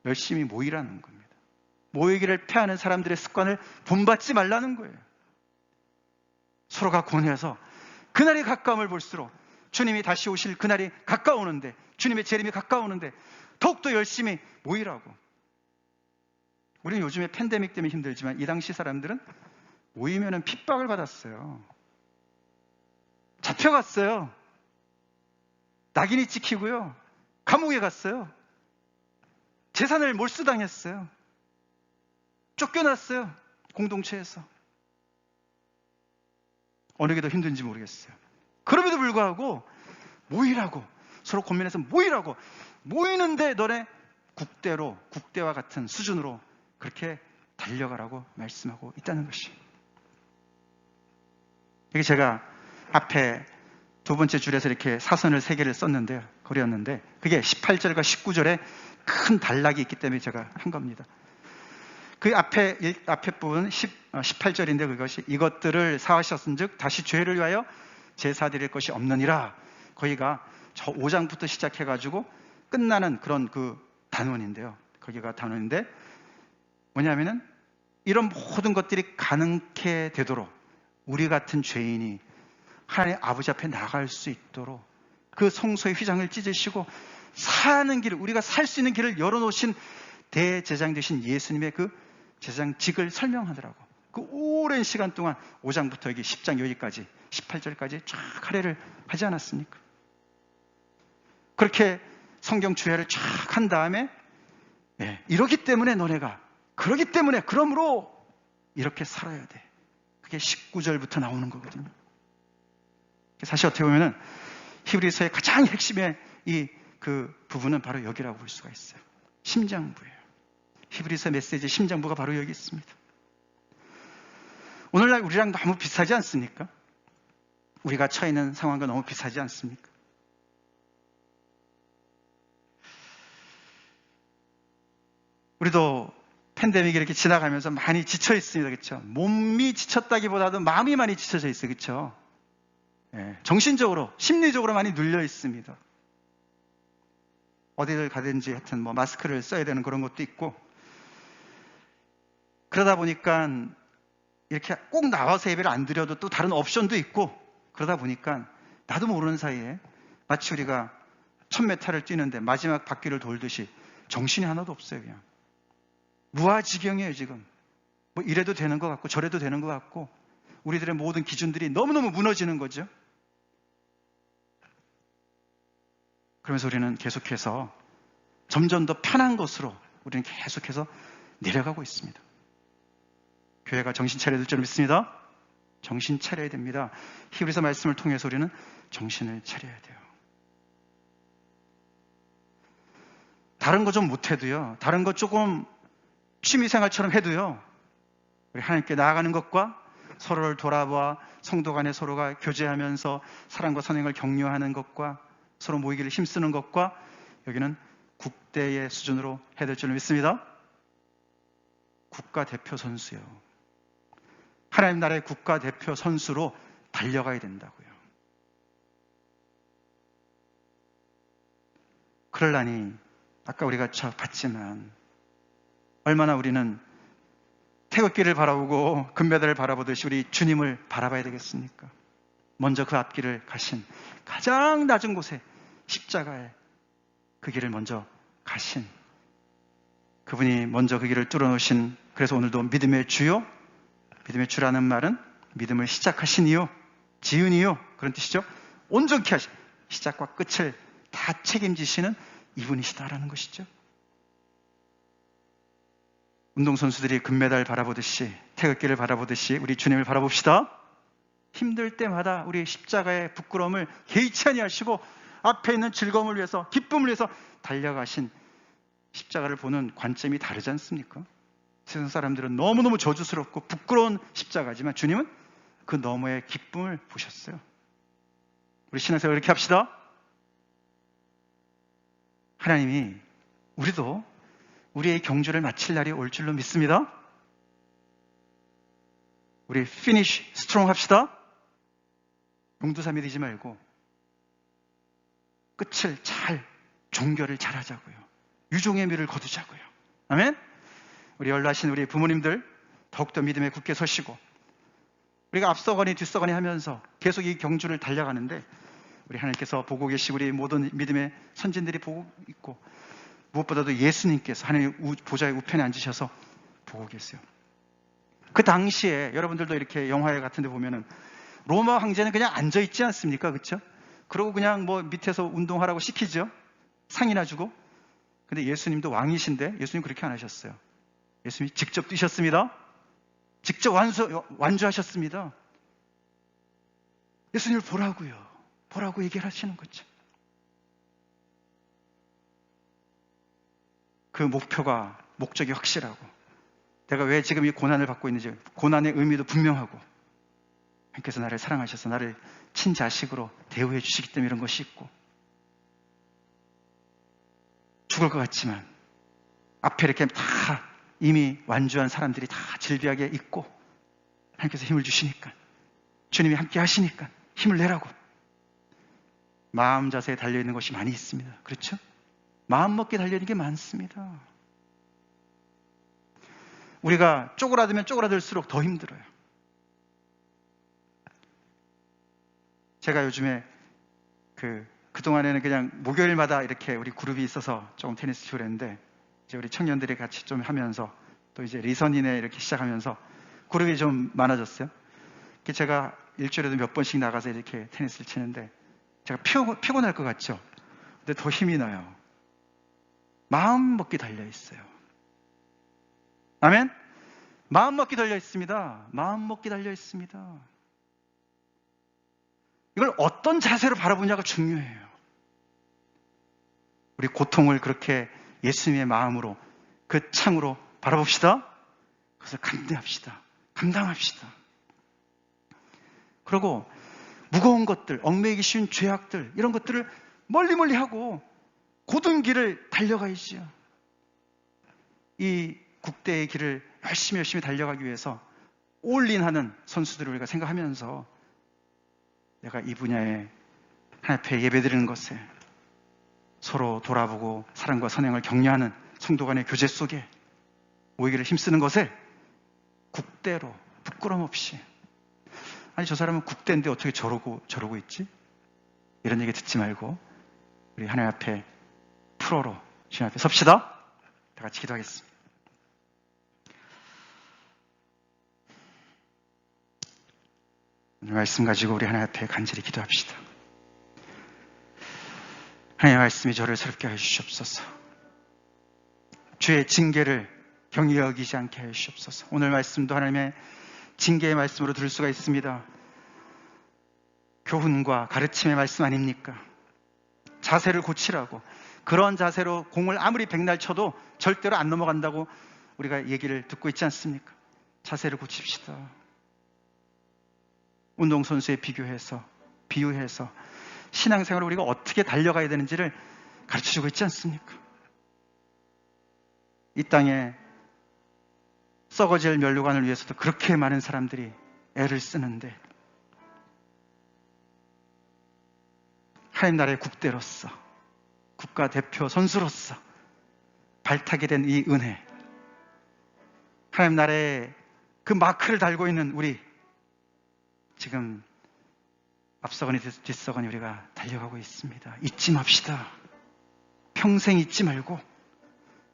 열심히 모이라는 겁니다. 모이기를 패하는 사람들의 습관을 본받지 말라는 거예요. 서로가 권해서 그날이 가까움을 볼수록, 주님이 다시 오실 그날이 가까우는데, 주님의 재림이 가까우는데 더욱더 열심히 모이라고. 우리는 요즘에 팬데믹 때문에 힘들지만 이 당시 사람들은 모이면은 핍박을 받았어요. 잡혀갔어요. 낙인이 찍히고요. 감옥에 갔어요. 재산을 몰수당했어요. 쫓겨났어요. 공동체에서. 어느 게 더 힘든지 모르겠어요. 그럼에도 불구하고 모이라고, 서로 고민해서 모이라고, 모이는데 너네 국대로, 국대와 같은 수준으로 그렇게 달려가라고 말씀하고 있다는 것이. 여기 제가 앞에 두 번째 줄에서 이렇게 사선을 3개를 썼는데요. 그렸는데 그게 18절과 19절에 큰 단락이 있기 때문에 제가 한 겁니다. 그 앞에 부분 18절인데 그것이 이것들을 사하셨은즉 다시 죄를 위하여 제사 드릴 것이 없느니라. 거기가 저 5장부터 시작해가지고 끝나는 그런 그 단원인데요. 거기가 단원인데 뭐냐면은 이런 모든 것들이 가능케 되도록 우리 같은 죄인이 하나님 아버지 앞에 나갈 수 있도록 그 성소의 휘장을 찢으시고 사는 길을, 우리가 살 수 있는 길을 열어놓으신 대제사장 되신 예수님의 그 제사장직을 설명하더라고. 그 오랜 시간 동안 5장부터 여기 10장 여기까지 18절까지 쫙 할애를 하지 않았습니까? 그렇게 성경 주해를 쫙 한 다음에 이러기 때문에 너네가, 그러기 때문에, 그러므로 이렇게 살아야 돼. 그게 19절부터 나오는 거거든요. 사실 어떻게 보면은 히브리서의 가장 핵심의 그 부분은 바로 여기라고 볼 수가 있어요. 심장부예요. 히브리서 메시지 심장부가 바로 여기 있습니다. 오늘날 우리랑 너무 비슷하지 않습니까? 우리가 처해 있는 상황과 너무 비슷하지 않습니까? 우리도 팬데믹이 이렇게 지나가면서 많이 지쳐 있습니다. 그렇죠? 몸이 지쳤다기보다도 마음이 많이 지쳐져 있어요. 그렇죠? 정신적으로, 심리적으로 많이 눌려 있습니다. 어디를 가든지 하여튼 뭐 마스크를 써야 되는 그런 것도 있고, 그러다 보니까 이렇게 꼭 나와서 예배를 안 드려도 또 다른 옵션도 있고, 그러다 보니까 나도 모르는 사이에 마치 우리가 1000m를 뛰는데 마지막 바퀴를 돌듯이 정신이 하나도 없어요. 그냥 무아지경이에요. 지금 뭐 이래도 되는 것 같고 저래도 되는 것 같고 우리들의 모든 기준들이 너무너무 무너지는 거죠. 그러면서 우리는 계속해서 점점 더 편한 것으로 우리는 계속해서 내려가고 있습니다. 교회가 정신 차려야 될 줄 믿습니다. 정신 차려야 됩니다. 히브리서 말씀을 통해서 우리는 정신을 차려야 돼요. 다른 거 좀 못해도요, 다른 거 조금 취미생활처럼 해도요, 우리 하나님께 나아가는 것과 서로를 돌아보아 성도 간에 서로가 교제하면서 사랑과 선행을 격려하는 것과 서로 모이기를 힘쓰는 것과 여기는 국대의 수준으로 해야 될 줄 믿습니다. 국가대표 선수요. 하나님 나라의 국가대표 선수로 달려가야 된다고요. 그러려니 아까 우리가 봤지만 얼마나 우리는 태극기를 바라보고 금메달을 바라보듯이 우리 주님을 바라봐야 되겠습니까? 먼저 그 앞길을 가신, 가장 낮은 곳에 십자가에 그 길을 먼저 가신 그분이 먼저 그 길을 뚫어놓으신, 그래서 오늘도 믿음의 주요, 믿음의 주라는 말은 믿음을 시작하신 이유, 지은 이유, 그런 뜻이죠. 온전케 하신, 시작과 끝을 다 책임지시는 이분이시다라는 것이죠. 운동선수들이 금메달 바라보듯이, 태극기를 바라보듯이 우리 주님을 바라봅시다. 힘들 때마다 우리 십자가의 부끄러움을 개의치 아니하시고 앞에 있는 즐거움을 위해서, 기쁨을 위해서 달려가신 십자가를 보는 관점이 다르지 않습니까? 세상 사람들은 너무너무 저주스럽고 부끄러운 십자가지만 주님은 그 너머의 기쁨을 보셨어요. 우리 신앙생활 이렇게 합시다. 하나님이 우리도 우리의 경주를 마칠 날이 올 줄로 믿습니다. 우리 finish strong 합시다. 용두삼이 되지 말고 끝을 잘, 종결을 잘 하자고요. 유종의 미를 거두자고요. 아멘? 우리 연로하신 우리 부모님들 더욱더 믿음에 굳게 서시고, 우리가 앞서거니 뒤서거니 하면서 계속 이 경주를 달려가는데 우리 하나님께서 보고 계시고 우리 모든 믿음의 선진들이 보고 있고, 무엇보다도 예수님께서 하나님 보좌의 우편에 앉으셔서 보고 계세요. 그 당시에 여러분들도 이렇게 영화 같은 데 보면은 로마 황제는 그냥 앉아 있지 않습니까? 그렇죠? 그러고 그냥 뭐 밑에서 운동하라고 시키죠. 상이나 주고. 근데 예수님도 왕이신데 예수님 그렇게 안 하셨어요. 예수님이 직접 뛰셨습니다. 직접 완주하셨습니다. 예수님을 보라고 얘기를 하시는 거죠. 그 목적이 확실하고, 내가 왜 지금 이 고난을 받고 있는지, 고난의 의미도 분명하고, 하나님께서 나를 사랑하셔서 나를 친자식으로 대우해 주시기 때문에 이런 것이 있고, 죽을 것 같지만 앞에 이렇게 다 이미 완주한 사람들이 다 질비하게 있고, 하나님께서 힘을 주시니까, 주님이 함께 하시니까 힘을 내라고. 마음 자세에 달려있는 것이 많이 있습니다. 그렇죠? 마음 먹게 달려있는 게 많습니다. 우리가 쪼그라들면 쪼그라들수록 더 힘들어요. 제가 요즘에 그동안에는 그냥 목요일마다 이렇게 우리 그룹이 있어서 조금 테니스 치고 그랬는데, 이제 우리 청년들이 같이 좀 하면서 또 이제 리선이네 이렇게 시작하면서 그룹이 좀 많아졌어요. 제가 일주일에도 몇 번씩 나가서 이렇게 테니스를 치는데 제가 피곤할 것 같죠? 근데 더 힘이 나요. 마음 먹기 달려 있어요. 아멘? 마음 먹기 달려 있습니다. 마음 먹기 달려 있습니다. 이걸 어떤 자세로 바라보냐가 중요해요. 우리 고통을 그렇게 예수님의 마음으로, 그 창으로 바라봅시다. 그래서 감당합시다. 그리고 무거운 것들, 얽매이기 쉬운 죄악들, 이런 것들을 멀리 하고 고든 길을 달려가야지요. 이 국대의 길을 열심히 달려가기 위해서 올인하는 선수들을 우리가 생각하면서, 내가 이 분야에 하나님 앞에 예배드리는 것에, 서로 돌아보고 사랑과 선행을 격려하는 성도 간의 교제 속에 모이기를 힘쓰는 것에 국대로 부끄럼 없이, 아니 저 사람은 국대인데 어떻게 저러고 있지? 이런 얘기 듣지 말고 우리 하나님 앞에 프로로 주님 앞에 섭시다. 다 같이 기도하겠습니다. 오늘 말씀 가지고 우리 하나님 앞에 간절히 기도합시다. 하나님의 말씀이 저를 새롭게 하여 주시옵소서. 주의 징계를 경히 여기지 않게 하여 주시옵소서. 오늘 말씀도 하나님의 징계의 말씀으로 들을 수가 있습니다. 교훈과 가르침의 말씀 아닙니까? 자세를 고치라고, 그런 자세로 공을 아무리 백날 쳐도 절대로 안 넘어간다고 우리가 얘기를 듣고 있지 않습니까? 자세를 고칩시다. 운동선수에 비유해서 신앙생활을 우리가 어떻게 달려가야 되는지를 가르쳐주고 있지 않습니까? 이 땅에 썩어질 면류관을 위해서도 그렇게 많은 사람들이 애를 쓰는데 하나님 나라의 국대로서 국가대표 선수로서 발탁이 된 이 은혜, 하나님 나라의 그 마크를 달고 있는 우리, 지금 앞서거니 뒤서거니 우리가 달려가고 있습니다. 잊지 맙시다. 평생 잊지 말고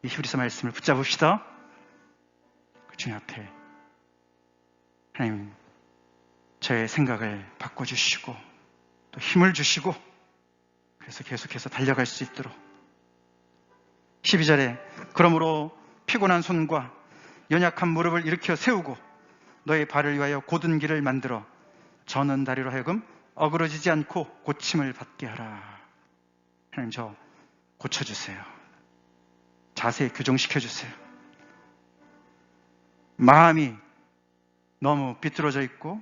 이 히브리서 말씀을 붙잡읍시다. 그 주님 앞에 하나님, 저의 생각을 바꿔주시고 또 힘을 주시고, 그래서 계속해서 달려갈 수 있도록. 12절에 그러므로 피곤한 손과 연약한 무릎을 일으켜 세우고 너의 발을 위하여 곧은 길을 만들어 저는 다리로 하여금 어그러지지 않고 고침을 받게 하라. 하나님, 저 고쳐주세요. 자세 교정시켜주세요. 마음이 너무 비뚤어져 있고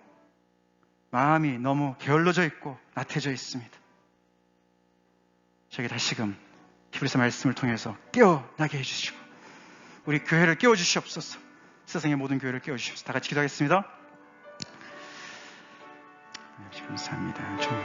마음이 너무 게을러져 있고 나태해져 있습니다. 저에게 다시금 히브리서 말씀을 통해서 깨어나게 해주시고 우리 교회를 깨워주시옵소서. 세상의 모든 교회를 깨워주시옵소서. 다 같이 기도하겠습니다. 감사합니다.